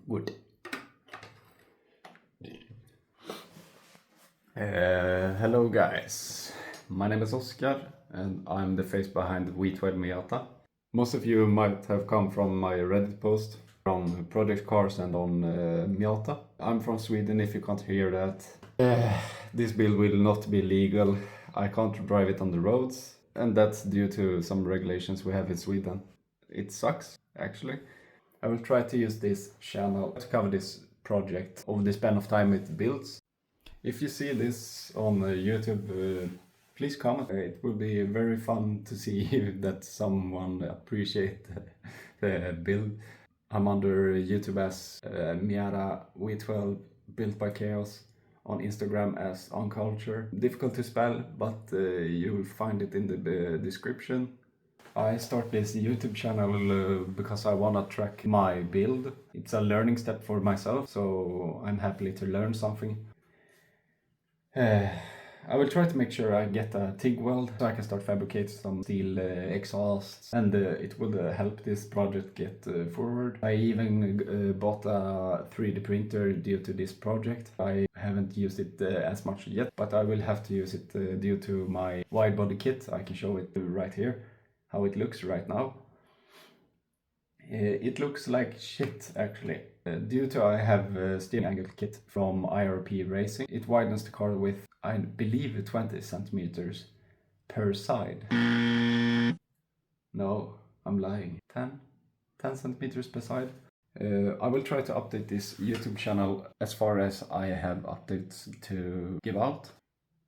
Good. Hello guys, my name is Oscar and I'm the face behind V12 Miata. Most of you might have come from my Reddit post from project cars and on Miata. I'm from Sweden, if you can't hear that. This build will not be legal. I can't drive it on the roads, and that's due to some regulations we have in Sweden. It sucks, actually. I will try to use this channel to cover this project over the span of time it builds. If you see this on YouTube, please comment. It will be very fun to see that someone appreciate the build. I'm under YouTube as Miata V12 built by Chaos, on Instagram as Unculture. Difficult to spell, but you will find it in the description. I start this YouTube channel because I wanna track my build. It's a learning step for myself, so I'm happy to learn something. I will try to make sure I get a TIG weld so I can start fabricating some steel exhausts, and it will help this project get forward. I even bought a 3D printer due to this project. I haven't used it as much yet, but I will have to use it due to my wide body kit. I can show it right here, how it looks right now. It looks like shit, actually. Due to I have a steering angle kit from IRP Racing, it widens the car with, I believe, 20 centimeters per side. No, I'm lying. 10 centimeters per side. I will try to update this YouTube channel as far as I have updates to give out.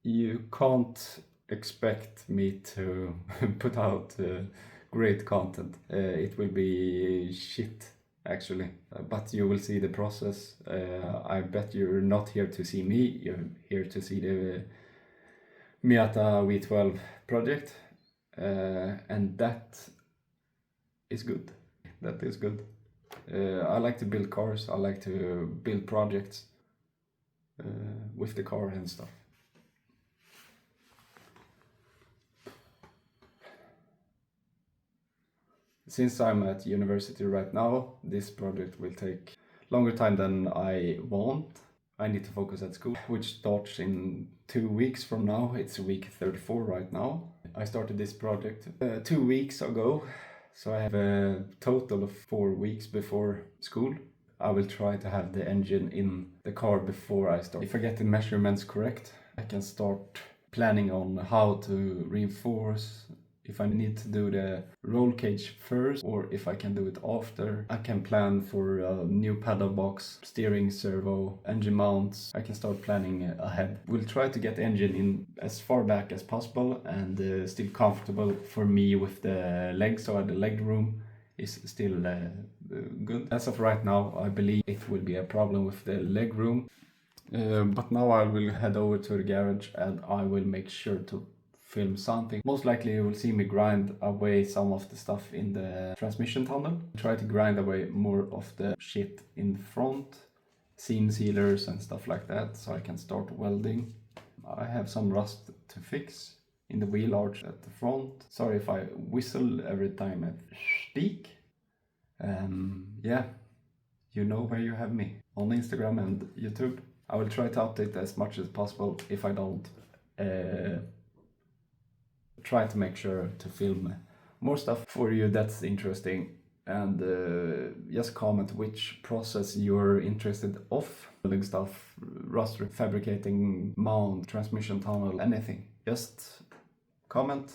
You can't expect me to put out great content. It will be shit, actually, but you will see the process. I bet you're not here to see me, you're here to see the Miata V12 project, and that is good. That is good. I like to build cars, I like to build projects with the car and stuff. Since I'm at university right now, this project will take longer time than I want. I need to focus at school, which starts in 2 weeks from now. It's week 34 right now. I started this project 2 weeks ago, so I have a total of 4 weeks before school. I will try to have the engine in the car before I start. If I get the measurements correct, I can start planning on how to reinforce, if I need to do the roll cage first or if I can do it after. I can plan for a new paddle box, steering servo, engine mounts. I can start planning ahead. We'll try to get the engine in as far back as possible and still comfortable for me with the legs, so the leg room is still good. As of right now, I believe it will be a problem with the leg room. But now I will head over to the garage and I will make sure to film something. Most likely you will see me grind away some of the stuff in the transmission tunnel. Try to grind away more of the shit in front, seam sealers and stuff like that, so I can start welding. I have some rust to fix in the wheel arch at the front. Sorry if I whistle every time I speak. Yeah, you know where you have me, on Instagram and YouTube. I will try to update as much as possible. If I don't, try to make sure to film more stuff for you that's interesting, and just comment which process you're interested of. Building stuff, rust fabricating, mount, transmission tunnel, anything. Just comment